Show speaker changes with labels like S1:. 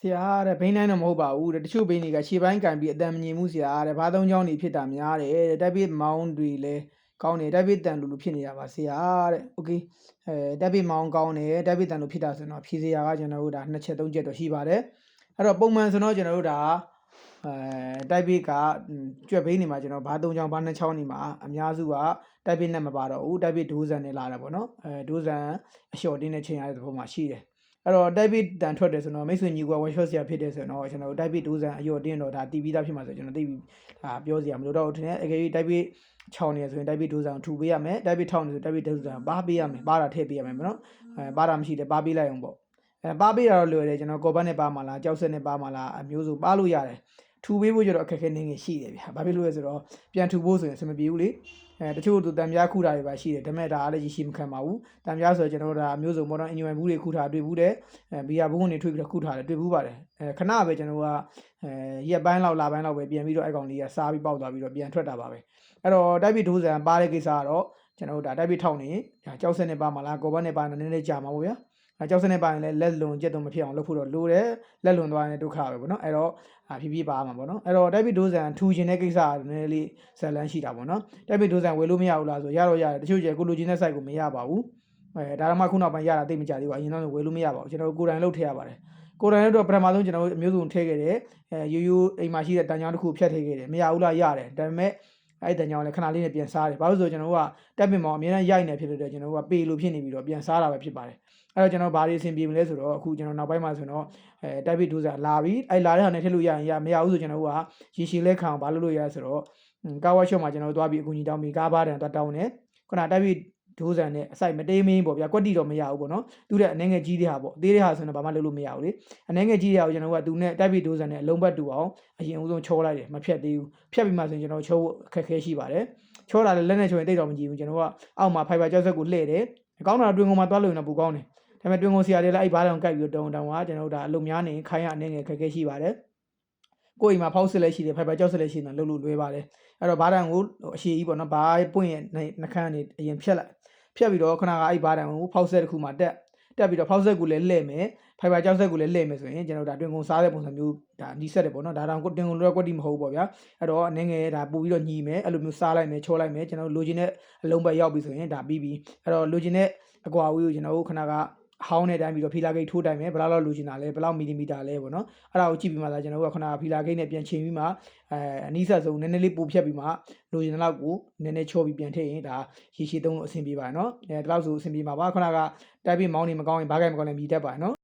S1: ဆရာတဲ့ဘိန်းတိုင်းတော့မဟုတ်ပါဘူးတဲ့တချို့ဘိန်းတွေကခြေပိုင်းကန်ပြီးအတန်မငြိမ်မှုဆရာတဲ့ဘာသုံးချောင်းနေဖြစ်တာများတယ်တဲ့တက်ပိမောင်းတွေလည်းကောင်းတယ်တက်ပိတန်လူဖြစ်နေတာပါဆရာတဲ့โอเคတက်ပိမောင်းကောင်းတယ်တက်ပိတန်လူဖြစ်တာဆိုတော့ဖြည့်စရာကကျွန်တော်တို့ဒါ2ချက်3ချက်တော့ရှိပါတယ်အဲ့တော့ပုံမှန်ဆိုတော့ကျွန်တော်တို့ဒါတိုက်ပိကကြွက်ဘိန်းနေမှာကျွန်တော်ဘာ3ချောင်းဘာ2ချောင်းနေမှာအများစုကတိုက်ပိနဲ့မပါတော့ဘူးတိုက်ပိဒိုးဆန်နဲ့လာတာပေါ့နော်ဒိုးဆန်အလျှော်တင်းတဲ့ချိန်ရတဲ့သဘောမှာရှိတယ်အဲ့တော့တိုက်ပိတန်ထွက်တယ်ဆိုတော့မိတ်ဆွေညီကွာဝက်ရှော့ဆရာဖြစ်တယ်ဆိုတော့ကျွန်တော်တိုက်ပိဒိုးဆန်အလျှော်တင်းတော့ဒါတီးပြီးသားဖြစ်မှာဆိုကျွန်တော်သိပြီးဒါပြောစရာမလိုတော့ဘူးထင်တယ်အကယ်၍တိုက်ပိ6နေဆိုရင်တိုက်ပိဒိုးဆန်ထူပေးရမယ်တိုက်ပိ6နေဆိုတိုက်ပိဒိုးဆန်ပါပေးရမယ်ပါတာထည့်ပေးရမယ်မနော်ပါတာမရှိတယ်ပါပေးလိုက်အောင်ပေါ့ပါပေးရတော့လွယ်တယ်ကျွန်တော်ကော်ပတ်နဲ့ပါမှာလားကြောက်ဆက်နဲ့ပါမှာလားအမျိုးစုပါလို့ရတယ်ထူပေးဖို့ကျတော့အခက်အခဲနေငယ်ရှိတယ်ဗျာဘာဖြစ်လို့လဲဆိုတော့ပြန်ထူဖို့ဆိုရင်အဆင်မပြေဘူးလေတချို့သူတံပြားခုတာတွေပါရှိတယ်ဒါပေမဲ့ဒါလည်းရရှိမခံပါဘူးတံပြားဆိုတော့ကျွန်တော်တို့ဒါအမျိုးစုံပေါ်တော့အင်ဂျင်ဘူးတွေခုတာတွေ့ဘူးတယ်ဘီယာဘူးတွေထွေးပြီးတော့ခုတာတယ်တွေ့ဘူးပါတယ်ခဏပဲကျွန်တော်ကရက်ပိုင်းလောက်လပိုင်းလောက်ပဲပြန်ပြီးတော့အဲ့ကောင်လေးကစားပြီးပေါက်သွားပြီးတော့ပြန်ထွက်တာပါပဲအဲ့တော့တိုက်ပိဒိုးဆန်ပါတဲ့ကိစ္စကတော့ကျွန်တော်တို့ဒါတိုက်ပိထောက်နေကြောက်ဆက်နဲ့ပါမှာလားကော်ပတ်နဲ့ပါနည်းနည်းကြာမှာပေါ့ဗျာကြောက်စနေပိုင်းလည်းလက်လွန်ကြက်တော့မဖြစ်အောင်လုပ်ဖို့တော့လိုတယ်လက်လွန်သွားရင်ဒုက္ခပဲပေါ့နော်အဲ့တော့ဖြည်းဖြည်းပါမှာပေါ့နော်အဲ့တော့တိုက်ပိဒိုးဆန်ထူခြင်းတဲ့ကိစ္စကနည်းနည်းလေးဇက်လန်းရှိတာပေါ့နော်တိုက်ပိဒိုးဆန်ဝယ်လို့မရဘူးလားဆိုရတော့ရတယ်တချို့ကျကိုလိုချင်တဲ့ site ကိုမရပါဘူးဒါတော့မှခုနောက်ပိုင်းရတာသိမကြသေးဘူးအရင်တော့ဝယ်လို့မရပါဘူးကျွန်တော်ကိုယ်တိုင်လုပ်ထည့်ရပါတယ်ကိုယ်တိုင်လုပ်တော့ပထမဆုံးကျွန်တော်အမျိုးစုံထည့်ခဲ့တယ်ရိုးရိုးအိမ်မှာရှိတဲ့တန်ချောင်းတစ်ခုဖြတ်ထည့်ခဲ့တယ်မရဘူးလားရတယ်ဒါပေမဲ့အဲ့တန်ချောင်းလည်းခဏလေးနဲ့ပြန်စားတယ်ဘာလို့ဆိုကျွန်တော်ကတက်ပင်မောင်အများနဲ့ရိုက်နေဖြစ်လို့ကျွန်တော်ကပေလို့ဖြစ်နေပြီးတော့ပြန်စားတာပဲဖြစ်ပါတယ်အဲ့တော့ကျွန်တော်ဘာတွေအဆင်ပြေမလဲဆိုတော့အခုကျွန်တော်နောက်ပိုင်းမှာဆိုတော့တိုက်ပိဒိုးဆန်လာပြီးအဲ့လာတဲ့ဟာနဲ့ထည့်လို့ရရင်ရမရဘူးဆိုကျွန်တော်ကရေရှည်လဲခံအောင်ဘာလုပ်လို့ရဆိုတော့ကားဝါရှော့မှာကျွန်တော်သွားပြီးအကူကြီးတောင်းပြီးကားဘားတန်သွားတောင်းတယ်ခုနတိုက်ပိဒိုးဆန်နဲ့အစိုက်မတေးမင်းပေါ့ဗျာကွက်တီတော့မရဘူးပေါ့နော်သူတဲ့အနေငယ်ကြီးတဲ့ဟာပေါ့အသေးတဲ့ဟာဆိုတော့ဘာမှလုပ်လို့မရဘူးလေအနေငယ်ကြီးတဲ့ဟာကိုကျွန်တော်ကသူနဲ့တိုက်ပိဒိုးဆန်နဲ့အလုံးပတ်တူအောင်အရင်ဦးဆုံးချောလိုက်တယ်မဖြတ်သေးဘူးဖြတ်ပြီးမှဆိုရင်ကျွန်တော်ချောဖို့အခက်ခဲရှိပါတယ်ချောတာလည်းလက်နဲ့ချောရင်တိတ်တော့မကြည့်ဘူးကျွန်တော်ကအောက်မှာဖိုင်ဘာကြောက်ဆက်ကိုလှည့်တယ်ကောင်းတာတွင်ကုန်မှာသွားလို့ရင်တော့ပူကောင်းတယ်ဒါပေမဲ့တွင်ကုန်ဆရာတွေလည်းအဲ့ဘားတောင်ကိုက်ပြီးတော့တောင်းကကျွန်တော်တို့ဒါအလုံများနေခိုင်းရအနေငယ်ခက်ခဲရှိပါတယ်ကိုယ်အိမ်မှာဖောက်စစ်လည်းရှိတယ်ဖိုင်ဘာကြောက်စစ်လည်းရှိတယ်လှုပ်လို့လွဲပါတယ်အဲ့တော့ဘားတန်ကိုအရှိကြီးပေါ့နော်ဘားပွင့်ရဲ့နှခမ်းနေအရင်ဖြတ်လိုက်ဖြတ်ပြီးတော့ခဏကအဲ့ဘားတန်ကိုဖောက်ဆက်တစ်ခုမှတက်ပြီးတော့ဖောက်ဆက်ကိုလည်းလှည့်မယ်ဖိုင်ဘာကြောက်ဆက်ကိုလည်းလှည့်မယ်ဆိုရင်ကျွန်တော်တို့ဒါတွင်ကုန်စားတဲ့ပုံစံမျိုးဒါနီးစက်တယ်ပေါ့နော်ဒါတောင်တွင်ကုန်လွယ်ကွက်တိမဟုတ်ဘူးပေါ့ဗျာအဲ့တော့အနေငယ်ဒါပို့ပြီးတော့ညီမယ်အဲ့လိုမျိုးစားလိုက်မယ်ချောလိုက်မယ်ကျွန်တော်တို့လိုချင်တဲ့အလုံးပဲရောက်ပြီဆိုရင်ဒါပြီးပြီအဲ့တော့လိုချင်တဲ့အကွာအဝေးကိုကျွန်တော်တို့ခဏကဟောင်းတဲ့တိုင်းပြီးတော့ဖီလာဂိတ်ထိုးတိုင်းမယ်ဘယ်လောက်လိုချင်တာလဲဘယ်လောက်မီလီမီတာလဲပေါ့နော်အဲ့ဒါကိုကြည့်ပြီးမှသာကျွန်တော်တို့ကခဏဖီလာဂိတ်နဲ့ပြန်ချိန်ပြီးမှအနီးဆက်ဆုံးနည်းနည်းလေးပိုဖြတ်ပြီးမှလိုချင်တဲ့လောက်ကိုနည်းနည်းချောပြီးပြန်ထည့်ရင်ဒါရေရှည်သုံးလို့အဆင်ပြေပါတယ်နော်ဒီလောက်ဆိုအဆင်ပြေမှာပါခဏကတိုက်ပြီးမောင်းနေမကောင်းရင်ဘားကိုက်မကောင်းလည်းမြည်တတ်ပါတယ်နော်